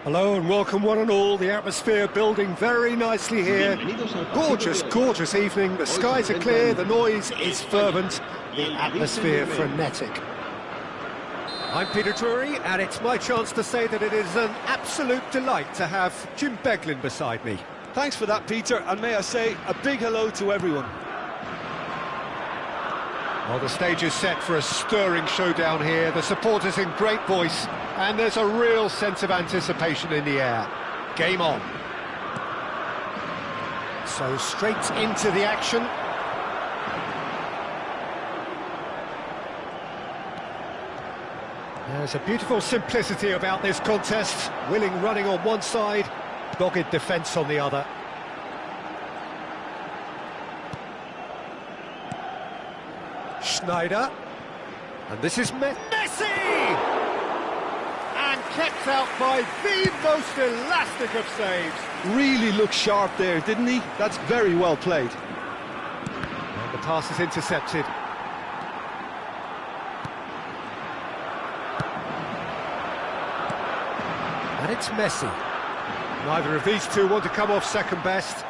Hello and welcome one and all, the atmosphere building very nicely here. Gorgeous, gorgeous evening, the skies are clear, the noise is fervent, the atmosphere frenetic. I'm Peter Drury and it's my chance to say that it is an absolute delight to have Jim Beglin beside me. Thanks for that, Peter, and may I say a big hello to everyone. Well, the stage is set for a stirring showdown here, the supporters in great voice, and there's a real sense of anticipation in the air. Game on. So straight into the action. There's a beautiful simplicity about this contest. Willing running on one side, dogged defence on the other. Schneider. And this is Messi! And kept out by the most elastic of saves. Really looked sharp there, didn't he? That's very well played. And the pass is intercepted. And it's Messi. Neither of these two want to come off second best.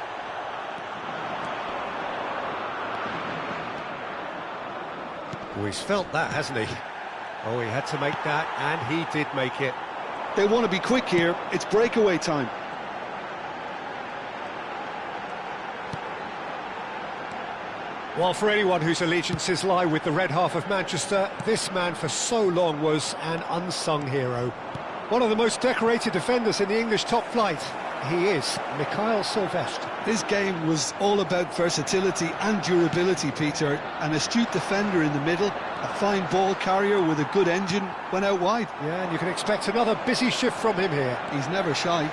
Oh, he's felt that, hasn't he? Oh, he had to make that, and he did make it. They want to be quick here. It's breakaway time. Well, for anyone whose allegiances lie with the red half of Manchester, this man for so long was an unsung hero. One of the most decorated defenders in the English top flight. He is Mikhail Silvestre. His game was all about versatility and durability, Peter. An astute defender in the middle, a fine ball carrier with a good engine, went out wide. Yeah, and you can expect another busy shift from him here. He's never shy.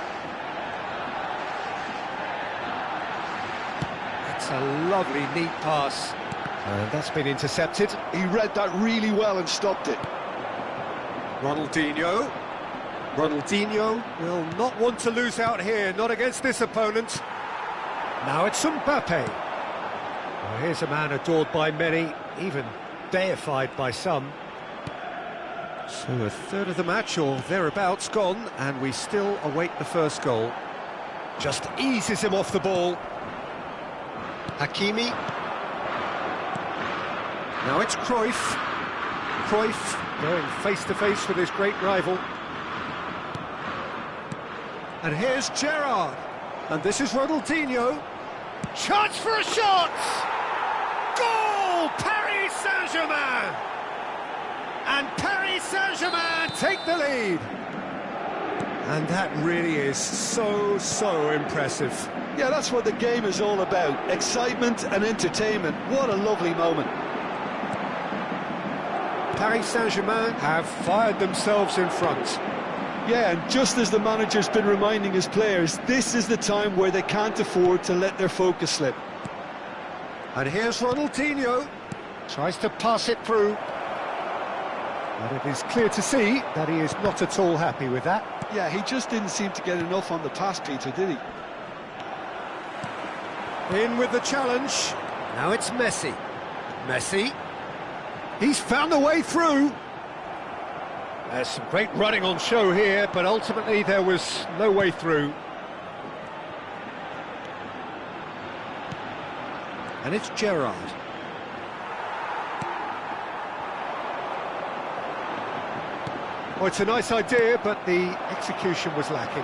It's a lovely, neat pass. And that's been intercepted. He read that really well and stopped it. Ronaldinho. Ronaldinho will not want to lose out here, not against this opponent. Now it's Mbappe. Well, here's a man adored by many, even deified by some. So a third of the match, or thereabouts, gone, and we still await the first goal. Just eases him off the ball. Hakimi. Now it's Cruyff. Cruyff going face-to-face with his great rival. And here's Gerrard. And this is Ronaldinho. Chance for a shot! Goal! Paris Saint-Germain! And Paris Saint-Germain take the lead. And that really is so impressive. Yeah, that's what the game is all about. Excitement and entertainment. What a lovely moment. Paris Saint-Germain have fired themselves in front. Yeah, and just as the manager's been reminding his players, this is the time where they can't afford to let their focus slip. And here's Ronaldinho. Tries to pass it through. But it is clear to see that he is not at all happy with that. Yeah, he just didn't seem to get enough on the pass, Peter, did he? In with the challenge. Now it's Messi. Messi. He's found a way through. There's some great running on show here, but ultimately there was no way through. And it's Gerrard. Oh, it's a nice idea, but the execution was lacking.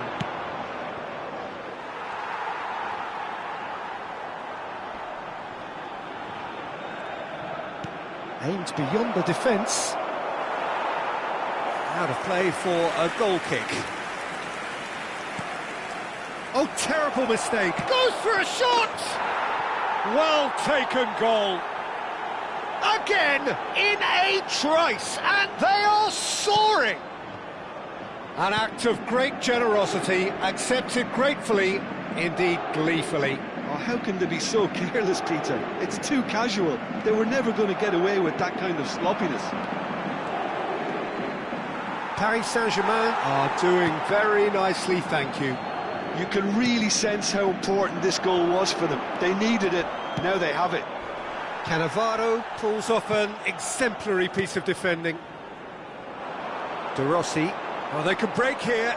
Aimed beyond the defence. Out of play for a goal kick. Oh, terrible mistake. Goes for a shot! Well taken goal. Again, in a trice, and they are soaring. An act of great generosity, accepted gratefully, indeed gleefully. Oh, how can they be so careless, Peter? It's too casual. They were never going to get away with that kind of sloppiness. Paris Saint-Germain are doing very nicely, thank you. You can really sense how important this goal was for them. They needed it, now they have it. Cannavaro pulls off an exemplary piece of defending. De Rossi, well, they could break here.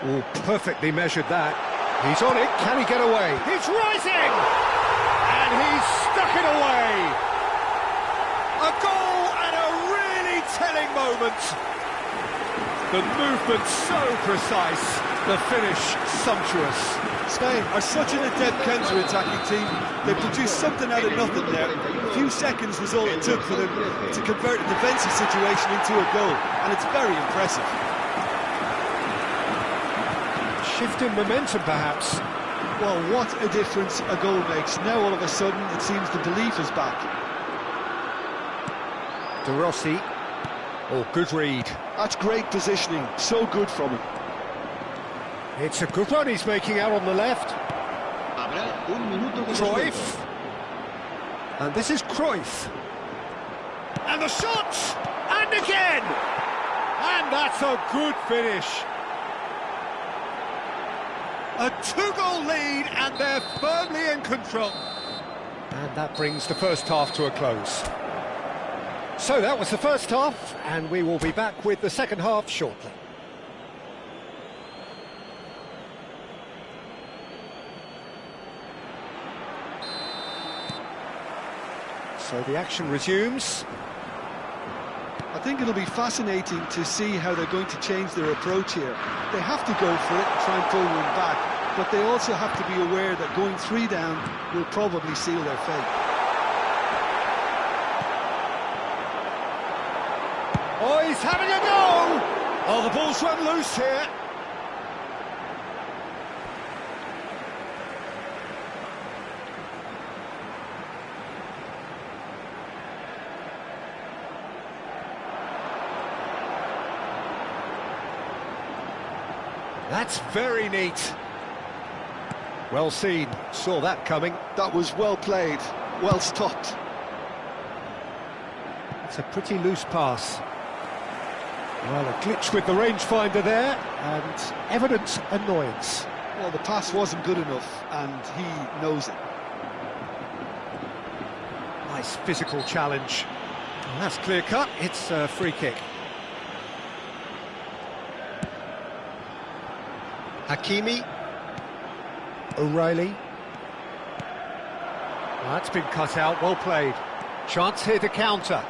Oh, perfectly measured that. He's on it, can he get away? He's rising! And he's stuck it away! A goal at a really telling moment. The movement so precise, the finish sumptuous. Spain are such an adept counter-attacking team. They produced something out of nothing there. A few seconds was all it took for them to convert a defensive situation into a goal, and it's very impressive. Shift in momentum, perhaps. Well, what a difference a goal makes. Now, all of a sudden, it seems the belief is back. De Rossi. Oh, good read. That's great positioning. So good from him. It's a good run he's making out on the left. Cruyff. And this is Cruyff. And the shot! And again! And that's a good finish. A two-goal lead, and they're firmly in control. And that brings the first half to a close. So that was the first half, and we will be back with the second half shortly. So the action resumes. I think it'll be fascinating to see how they're going to change their approach here. They have to go for it and try and pull one back, but they also have to be aware that going 3 down will probably seal their fate. Oh, he's having a go! Oh, the ball's run loose here. That's very neat. Well seen, saw that coming. That was well played, well stopped. It's a pretty loose pass. Well, a glitch with the rangefinder there, and evident annoyance. Well, the pass wasn't good enough, and he knows it. Nice physical challenge. Well, that's clear-cut, it's a free kick. Hakimi. O'Reilly. That's been cut out, well played. Chance here to counter.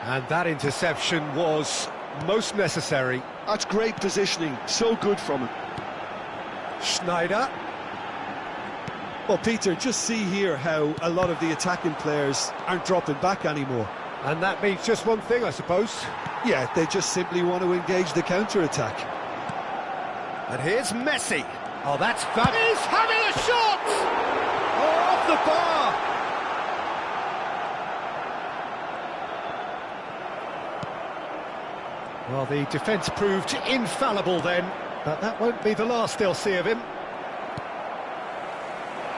And that interception was most necessary. That's great positioning, so good from him. Schneider. Well, Peter, just see here how a lot of the attacking players aren't dropping back anymore. And that means just one thing, I suppose. Yeah, they just simply want to engage the counter-attack. And here's Messi. Oh, that's fabulous. He's having a shot! Oh, off the bar! Well, the defence proved infallible then, but that won't be the last they'll see of him.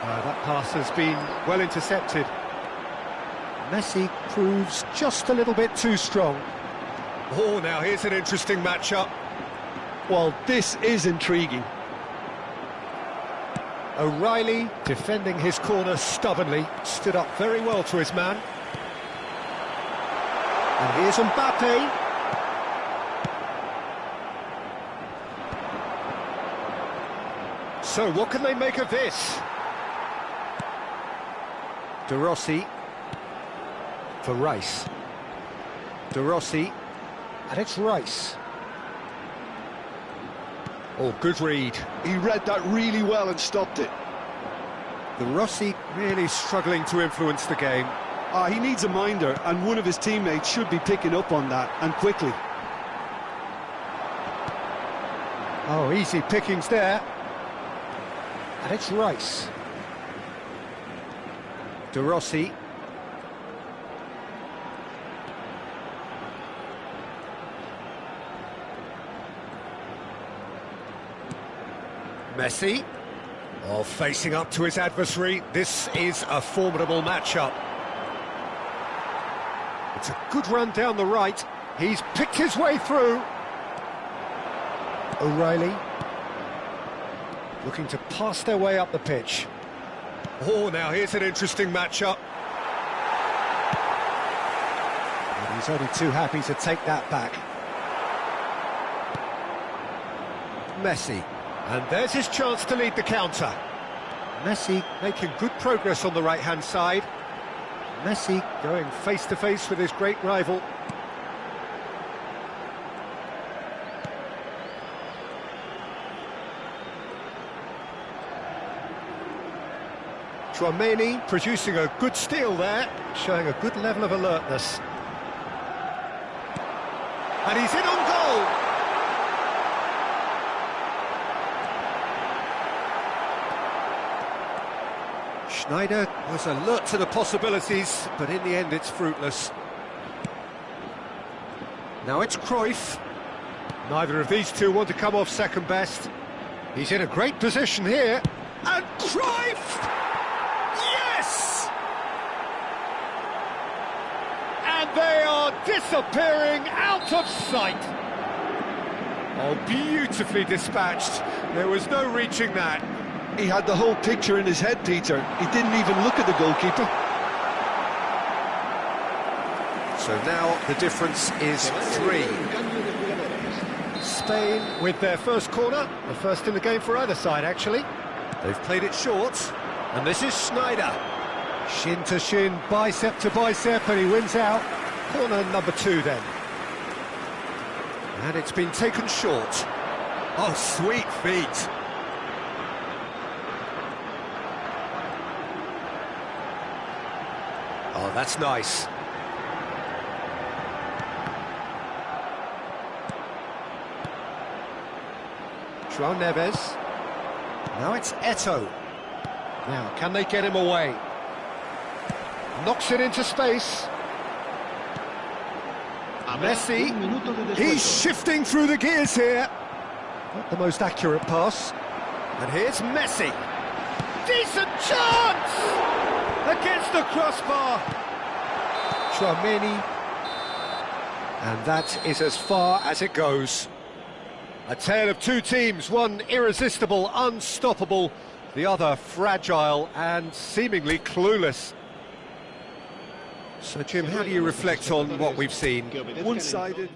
That pass has been well intercepted. Messi proves just a little bit too strong. Oh, now here's an interesting matchup. Well, this is intriguing. O'Reilly, defending his corner stubbornly, stood up very well to his man. And here's Mbappe. So, what can they make of this? De Rossi for Rice. De Rossi, and it's Rice. Oh, good read. He read that really well and stopped it. De Rossi really struggling to influence the game. He needs a minder, and one of his teammates should be picking up on that, and quickly. Oh, easy pickings there. And it's Rice. De Rossi. Messi. Oh, facing up to his adversary. This is a formidable matchup. It's a good run down the right. He's picked his way through. O'Reilly. Looking to pass their way up the pitch. Oh, now here's an interesting matchup. And he's only too happy to take that back. Messi. And there's his chance to lead the counter. Messi making good progress on the right-hand side. Messi going face-to-face with his great rival. Tchouaméni producing a good steal there, showing a good level of alertness. And he's in on goal! Schneider was alert to the possibilities, but in the end it's fruitless. Now it's Cruyff. Neither of these two want to come off second best. He's in a great position here. And Cruyff! Yes! And they are disappearing out of sight. Oh, beautifully dispatched. There was no reaching that. He had the whole picture in his head, Peter. He didn't even look at the goalkeeper. So now the difference is 3. Spain with their first corner, the first in the game for either side, actually. They've played it short, and this is Schneider. Shin to shin, bicep to bicep, and he wins out. Corner number 2 then. And it's been taken short. Oh, sweet feet. Oh, that's nice. João Neves. Now it's Eto'o. Now, can they get him away? Knocks it into space. Messi. He's shifting through the gears here. Not the most accurate pass. And here's Messi. Decent chance! Against the crossbar. Tchouaméni. And that is as far as it goes. A tale of two teams, one irresistible, unstoppable, the other fragile and seemingly clueless. So, Jim, how do you reflect on what we've seen? One-sided.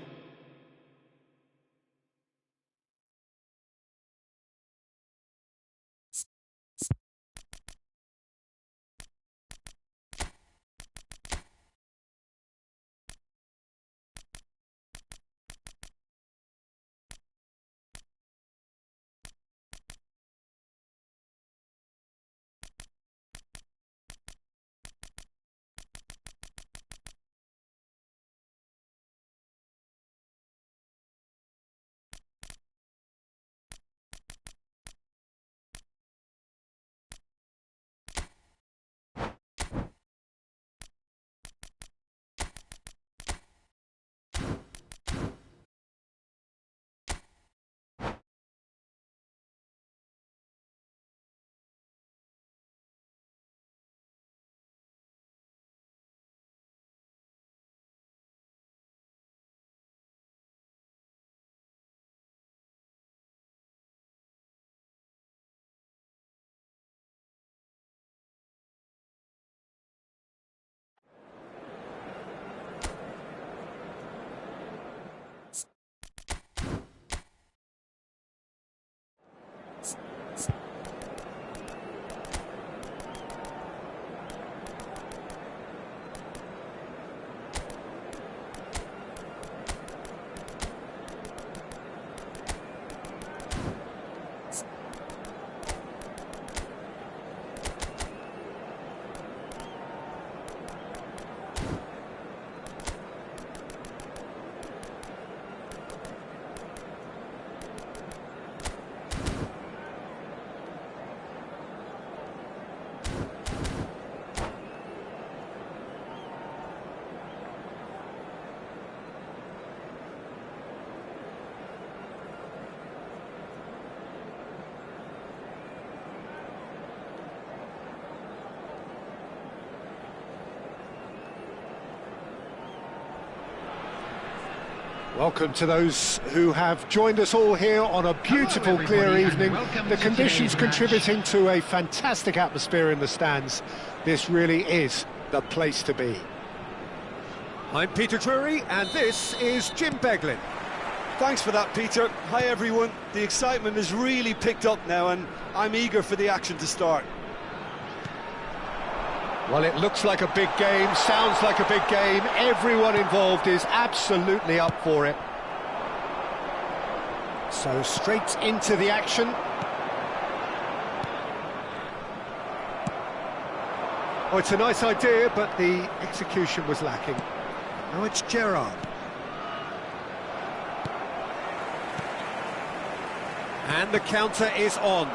Welcome to those who have joined us all here on a beautiful, clear evening. The conditions contributing to a fantastic atmosphere in the stands. This really is the place to be. I'm Peter Drury, and this is Jim Beglin. Thanks for that, Peter. Hi, everyone. The excitement has really picked up now, and I'm eager for the action to start. Well, it looks like a big game, sounds like a big game. Everyone involved is absolutely up for it. So straight into the action. Oh, it's a nice idea, but the execution was lacking. Now it's Gerrard. And the counter is on.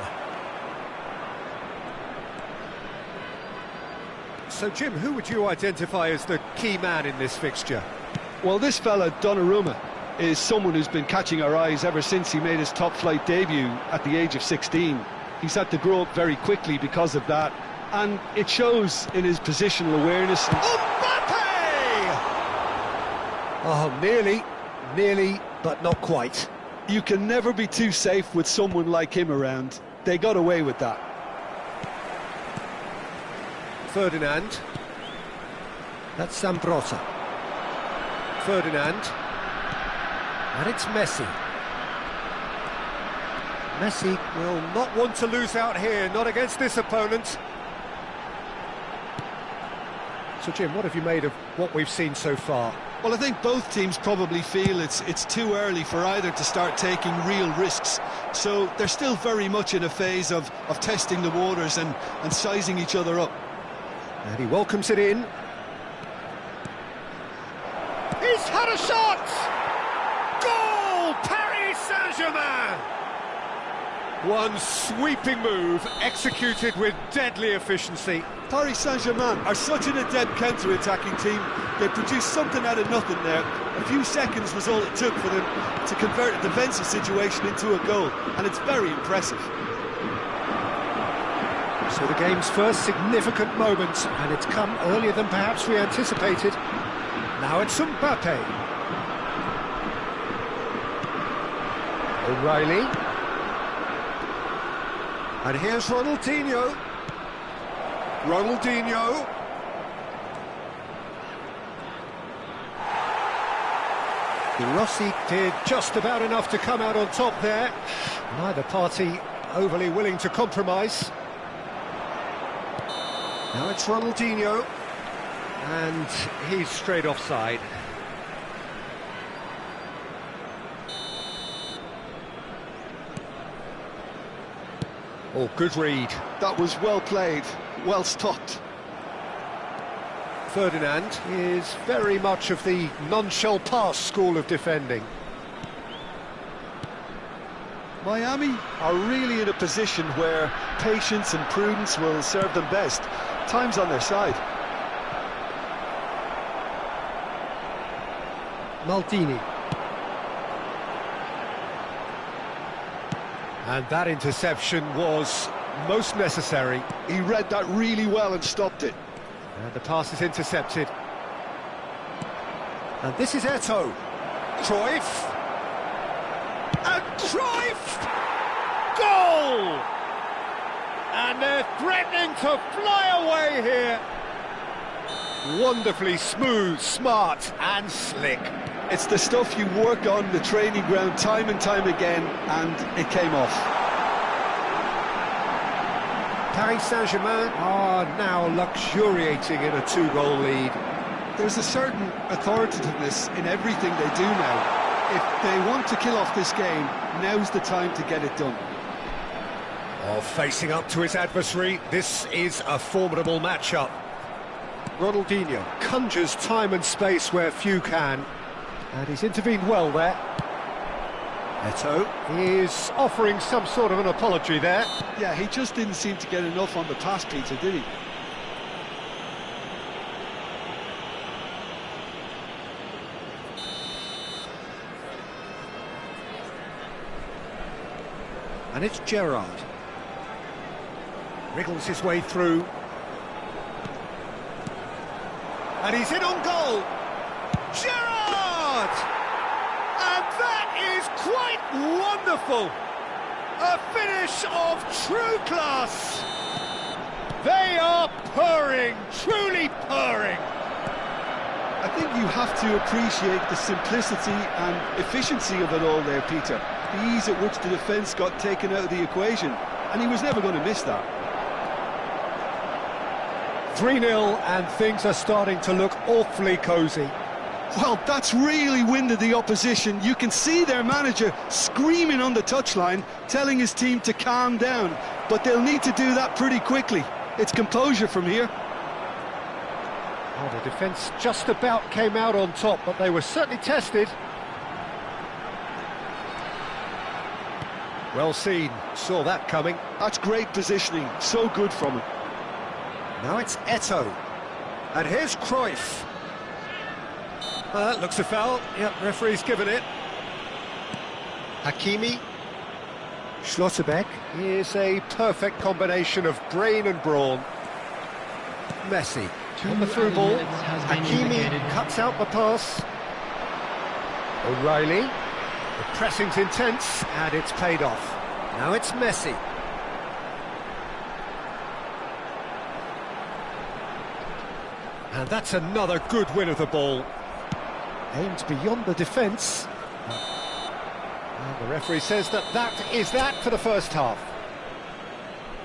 So, Jim, who would you identify as the key man in this fixture? Well, this fella, Donnarumma, is someone who's been catching our eyes ever since he made his top-flight debut at the age of 16. He's had to grow up very quickly because of that, and it shows in his positional awareness. Mbappe! Oh, nearly, but not quite. You can never be too safe with someone like him around. They got away with that. Ferdinand. That's Zambrotta. Ferdinand. And it's Messi. Messi will not want to lose out here, not against this opponent. So, Jim, what have you made of what we've seen so far? Well, I think both teams probably feel it's too early for either to start taking real risks. So they're still very much in a phase of testing the waters and sizing each other up. And he welcomes it in. He's had a shot! Goal! Paris Saint-Germain! One sweeping move, executed with deadly efficiency. Paris Saint-Germain are such an adept counter-attacking team. They produced something out of nothing there. A few seconds was all it took for them to convert a defensive situation into a goal, and it's very impressive. So the game's first significant moment, and it's come earlier than perhaps we anticipated. Now it's Mbappe. O'Reilly. And here's Ronaldinho. De Rossi did just about enough to come out on top there. Neither party overly willing to compromise. Now it's Ronaldinho, and he's straight offside. Oh, good read. That was well played, well stopped. Ferdinand is very much of the non-shell pass school of defending. Miami are really in a position where patience and prudence will serve them best. Time's on their side. Maldini. And that interception was most necessary. He read that really well and stopped it. And the pass is intercepted. And this is Eto'o. Cruyff. And Cruyff! Goal! And they're threatening to fly away here. Wonderfully smooth, smart and slick. It's the stuff you work on the training ground time and time again, and it came off. Paris Saint-Germain are now luxuriating in a two-goal lead. There's a certain authoritativeness in everything they do now. If they want to kill off this game, now's the time to get it done. Oh, facing up to his adversary, this is a formidable matchup. Ronaldinho conjures time and space where few can, and he's intervened well there. Eto'o is offering some sort of an apology there. Yeah, he just didn't seem to get enough on the pass, Peter, did he? And it's Gerrard. Wriggles his way through. And he's in on goal. Gerrard! And that is quite wonderful. A finish of true class. They are purring, truly purring. I think you have to appreciate the simplicity and efficiency of it all there, Peter. The ease at which the defence got taken out of the equation, and he was never going to miss that. 3-0, and things are starting to look awfully cosy. Well, that's really winded the opposition. You can see their manager screaming on the touchline, telling his team to calm down, but they'll need to do that pretty quickly. It's composure from here. Oh, the defence just about came out on top, but they were certainly tested. Well seen, saw that coming. That's great positioning, so good from him. Now it's Eto'o, and here's Cruyff. That looks a foul. Yep, referee's given it. Hakimi. Schlotterbeck is a perfect combination of brain and brawn. Messi on the through ball. Hakimi cuts out the pass. O'Reilly. The pressing's intense, and it's paid off. Now it's Messi. And that's another good win of the ball. Aimed beyond the defence. And the referee says that is that for the first half.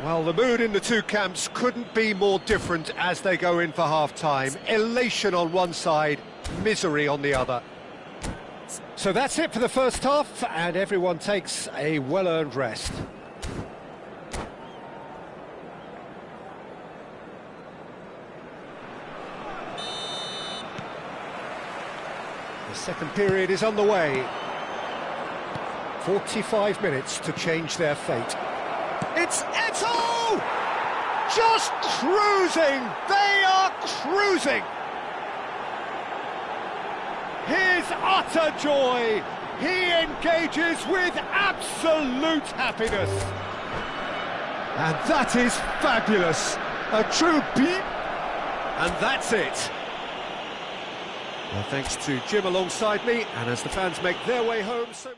Well, the mood in the two camps couldn't be more different as they go in for half-time. Elation on one side, misery on the other. So that's it for the first half, and everyone takes a well-earned rest. The second period is underway. 45 minutes to change their fate. It's Eto'o! Just cruising! They are cruising! His utter joy! He engages with absolute happiness! And that is fabulous! A true beat! And that's it! Well, thanks to Jim alongside me, and as the fans make their way home, so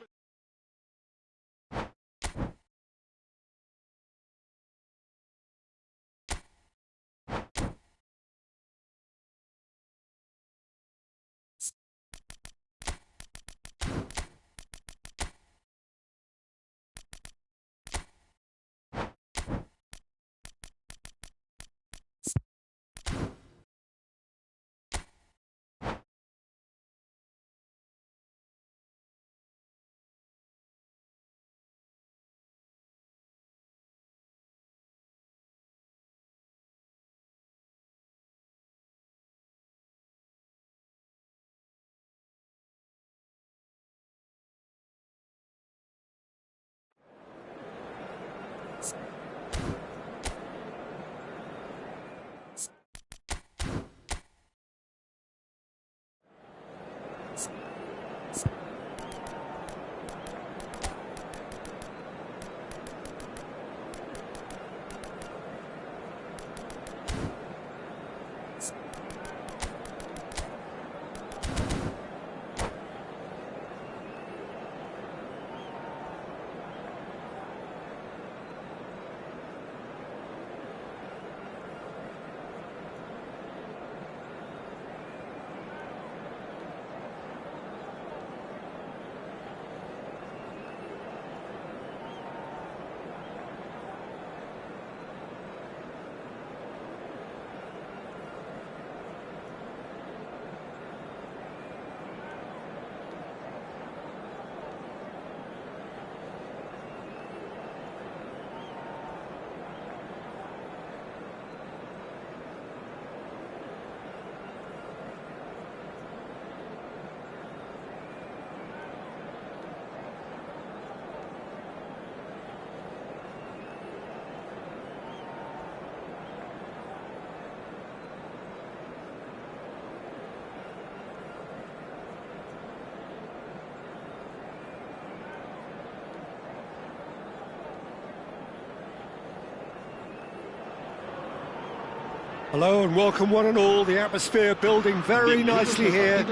Hello and welcome one and all. The atmosphere building very nicely here.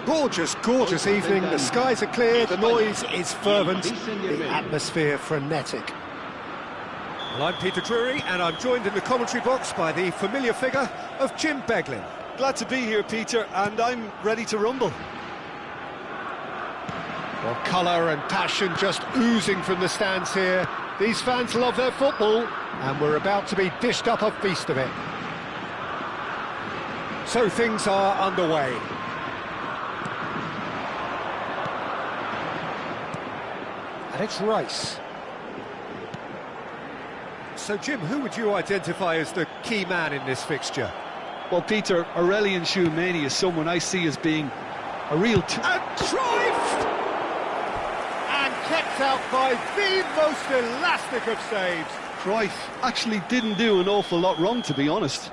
Gorgeous, gorgeous evening. The skies are clear, the noise is fervent, the atmosphere frenetic. Well, I'm Peter Drury and I'm joined in the commentary box by the familiar figure of Jim Beglin. Glad to be here, Peter, and I'm ready to rumble. Well, colour and passion just oozing from the stands here. These fans love their football and we're about to be dished up a feast of it. So things are underway. And it's Rice. So, Jim, who would you identify as the key man in this fixture? Well, Peter, Aurelien Tchouameni is someone I see as being a real... And Cruyff! And kept out by the most elastic of saves. Cruyff actually didn't do an awful lot wrong, to be honest.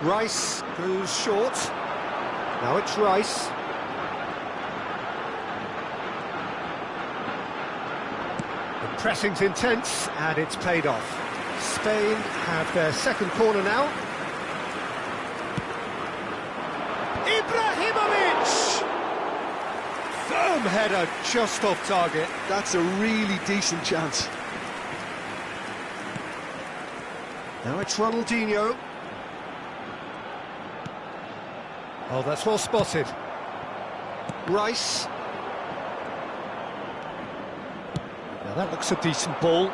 Rice goes short. Now it's Rice. The pressing's intense and it's paid off. Spain have their second corner now. Ibrahimovic! Firm header just off target. That's a really decent chance. Now it's Ronaldinho. Oh, that's well spotted. Rice. Now that looks a decent ball.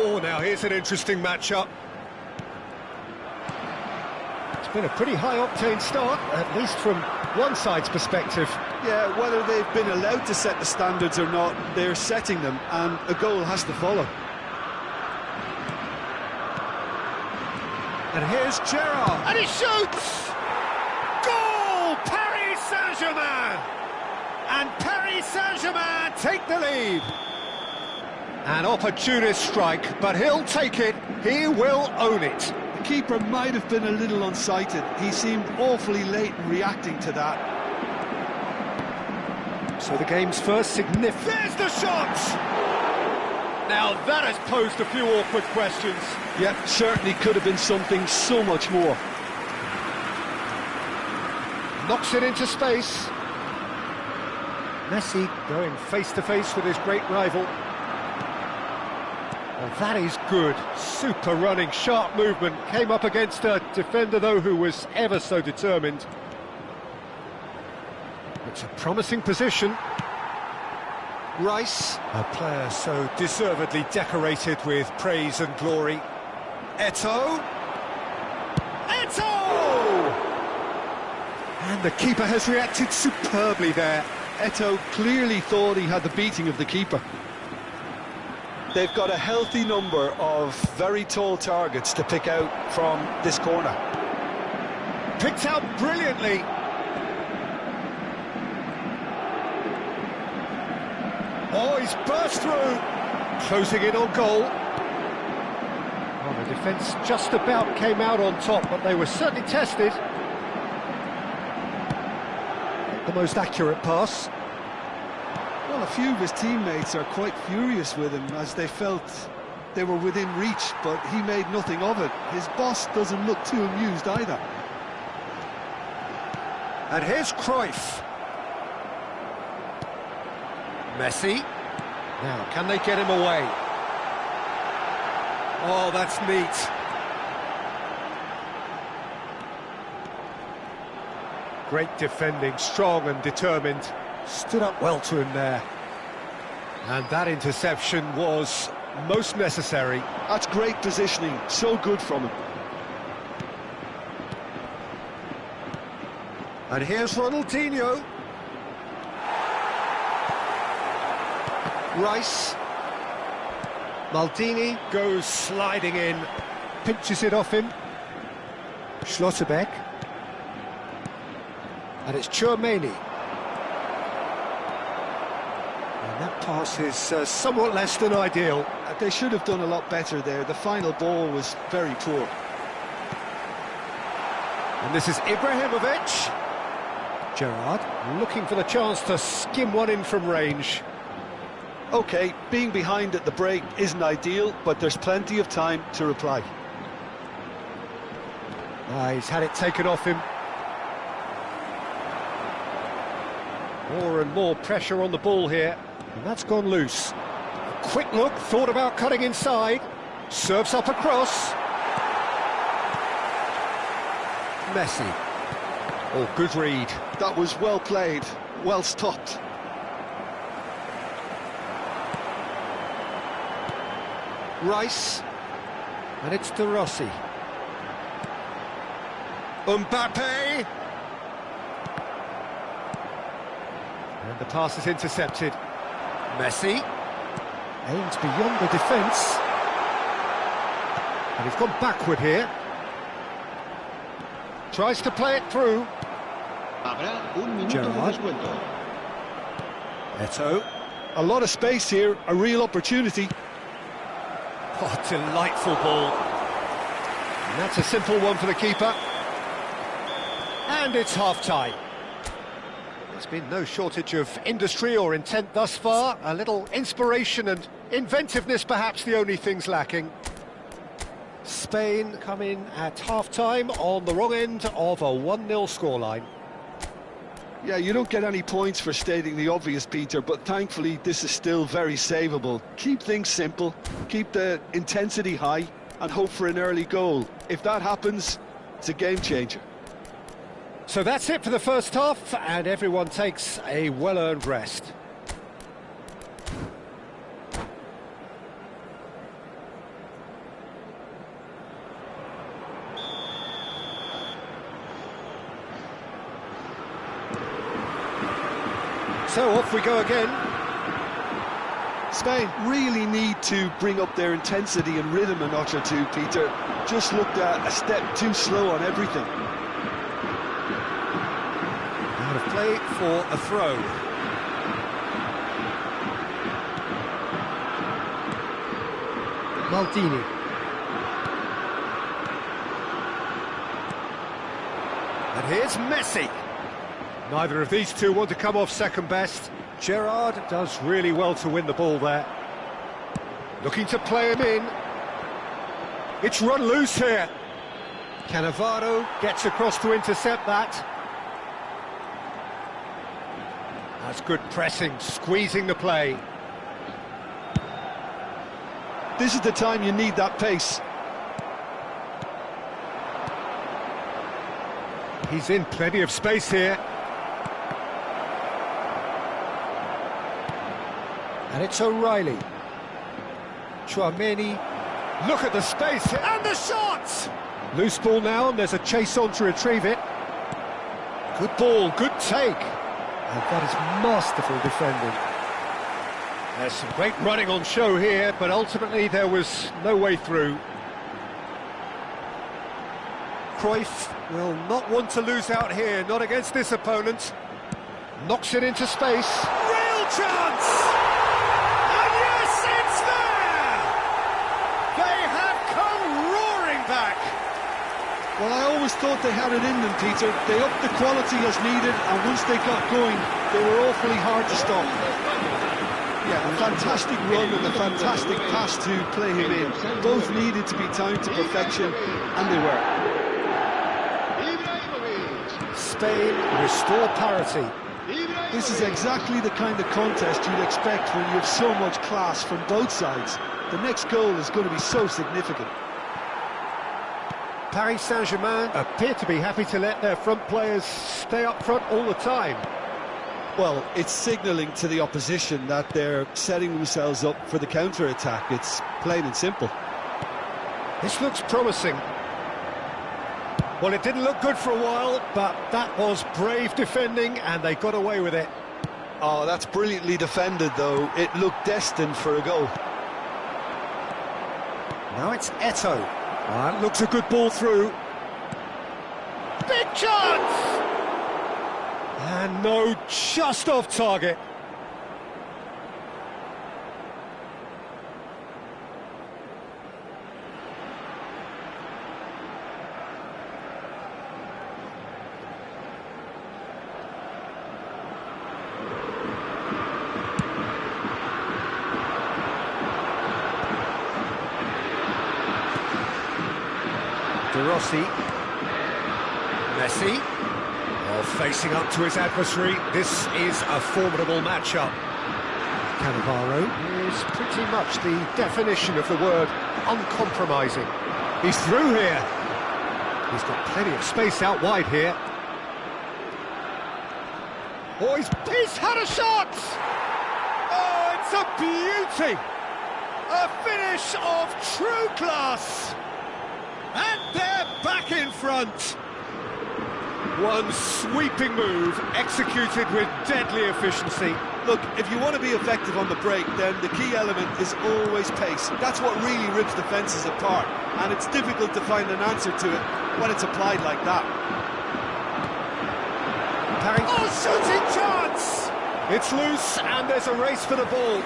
Oh, now here's an interesting matchup. It's been a pretty high-octane start, at least from one side's perspective. Yeah, whether they've been allowed to set the standards or not, they're setting them, and a goal has to follow. And here's Gerrard. And he shoots! Goal! Paris Saint-Germain! And Paris Saint-Germain take the lead. An opportunist strike, but he'll take it. He will own it. The keeper might have been a little unsighted. He seemed awfully late in reacting to that. So the game's first significant... There's the shot! Now that has posed a few awkward questions. Yep, certainly could have been something so much more. Knocks it into space. Messi going face-to-face with his great rival. Well, that is good. Super running, sharp movement. Came up against a defender, though, who was ever so determined. It's a promising position. Rice, a player so deservedly decorated with praise and glory. Eto'o! Eto'o! And the keeper has reacted superbly there. Eto'o clearly thought he had the beating of the keeper. They've got a healthy number of very tall targets to pick out from this corner. Picked out brilliantly. Oh, he's burst through. Closing in on goal. Well, the defence just about came out on top, but they were certainly tested. The most accurate pass. Well, a few of his teammates are quite furious with him as they felt they were within reach, but he made nothing of it. His boss doesn't look too amused either. And here's Cruyff. Messi. Now, can they get him away? Oh, that's neat. Great defending, strong and determined. Stood up well to him there. And that interception was most necessary. That's great positioning, so good from him. And here's Ronaldinho. Rice. Maldini goes sliding in. Pinches it off him. Schlotterbeck. And it's Tchouameni. And that pass is somewhat less than ideal. They should have done a lot better there. The final ball was very poor. And this is Ibrahimovic. Gerrard looking for the chance to skim one in from range. OK, being behind at the break isn't ideal, but there's plenty of time to reply. He's had it taken off him. More and more pressure on the ball here, and that's gone loose. A quick look, thought about cutting inside, serves up across. Messi. Oh, good read. That was well played, well stopped. Rice, and it's De Rossi. Mbappe! And the pass is intercepted. Messi aims beyond the defence. And he's gone backward here. Tries to play it through. Gerrard. Eto'o. A lot of space here, a real opportunity. Oh, delightful ball. And that's a simple one for the keeper. And it's half-time. There's been no shortage of industry or intent thus far. A little inspiration and inventiveness, perhaps the only things lacking. Spain come in at half-time on the wrong end of a 1-0 scoreline. Yeah, you don't get any points for stating the obvious, Peter, but thankfully this is still very savable. Keep things simple, keep the intensity high, and hope for an early goal. If that happens, it's a game changer. So that's it for the first half, and everyone takes a well-earned rest. So off we go again. Spain really need to bring up their intensity and rhythm a notch or two, Peter. Just looked a step too slow on everything. Out of play for a throw. Maldini. And here's Messi. Neither of these two want to come off second best. Gerrard does really well to win the ball there. Looking to play him in. It's run loose here. Cannavaro gets across to intercept that. That's good pressing, squeezing the play. This is the time you need that pace. He's in plenty of space here. And it's O'Reilly. Chouameni. Look at the space and the shot! Loose ball now, and there's a chase on to retrieve it. Good ball, good take. And that is masterful defending. There's some great running on show here, but ultimately there was no way through. Cruyff will not want to lose out here, not against this opponent. Knocks it into space. Real chance! Well, I always thought they had it in them, Peter. They upped the quality as needed, and once they got going, they were awfully hard to stop. Yeah, a fantastic run and a fantastic pass to play him in. Both needed to be timed to perfection, and they were. Spain restore parity. This is exactly the kind of contest you'd expect when you have so much class from both sides. The next goal is going to be so significant. Paris Saint-Germain appear to be happy to let their front players stay up front all the time. Well, it's signalling to the opposition that they're setting themselves up for the counter-attack. It's plain and simple. This looks promising. Well, it didn't look good for a while, but that was brave defending, and they got away with it. Oh, that's brilliantly defended, though. It looked destined for a goal. Now it's Eto'o. Looks a good ball through. Big chance! And no, just off target. De Rossi. Messi. Well, facing up to his adversary, this is a formidable matchup. Cannavaro is pretty much the definition of the word uncompromising. He's through here. He's got plenty of space out wide here. Oh, he's had a shot! Oh, it's a beauty! A finish of true class! And they're back in front! One sweeping move, executed with deadly efficiency. Look, if you want to be effective on the break, then the key element is always pace. That's what really rips defences apart, and it's difficult to find an answer to it when it's applied like that. Oh, shooting chance! It's loose, and there's a race for the ball.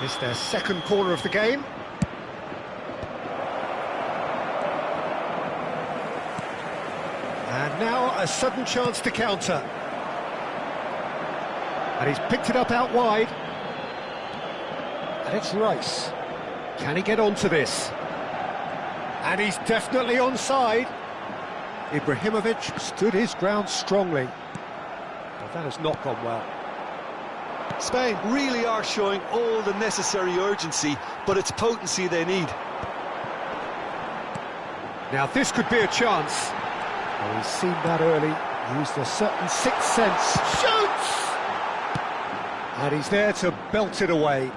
It's their second corner of the game. And now a sudden chance to counter. And he's picked it up out wide. And it's Rice. Can he get onto this? And he's definitely onside. Ibrahimovic stood his ground strongly. But that has not gone well. Spain really are showing all the necessary urgency, but it's potency they need. Now this could be a chance. Well, he's seen that early, used a certain sixth sense. Shoots! And he's there to belt it away.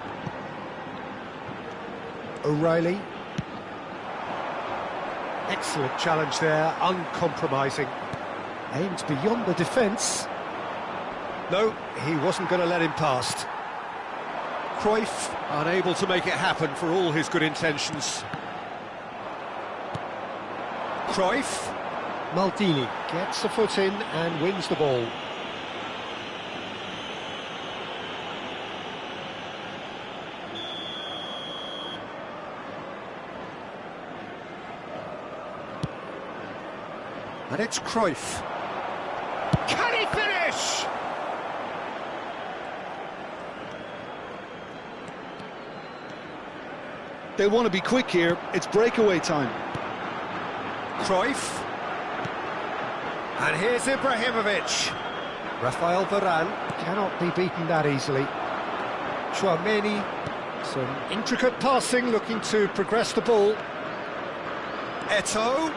O'Reilly. Excellent challenge there, uncompromising. Aims beyond the defence. No, he wasn't going to let him past. Cruyff, unable to make it happen for all his good intentions. Cruyff. Maldini gets a foot in and wins the ball. And it's Cruyff. Can he finish? They want to be quick here. It's breakaway time. Cruyff. And here's Ibrahimovic. Rafael Varane cannot be beaten that easily. Chouameni, some intricate passing, looking to progress the ball. Eto'o.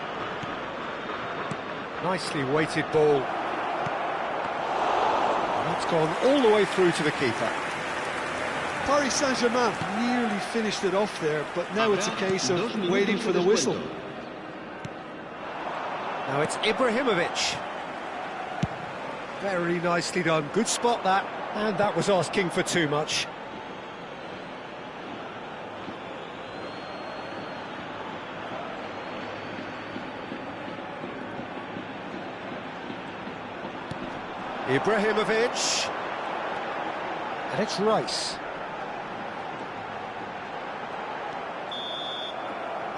Nicely weighted ball. That's gone all the way through to the keeper. Paris Saint-Germain nearly finished it off there, but now it's a case of waiting for the whistle. Now it's Ibrahimovic. Very nicely done. Good spot that. And that was asking for too much. Ibrahimovic. And it's Rice.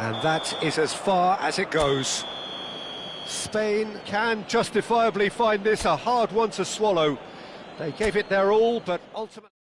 And that is as far as it goes. Spain can justifiably find this a hard one to swallow. They gave it their all, but ultimately...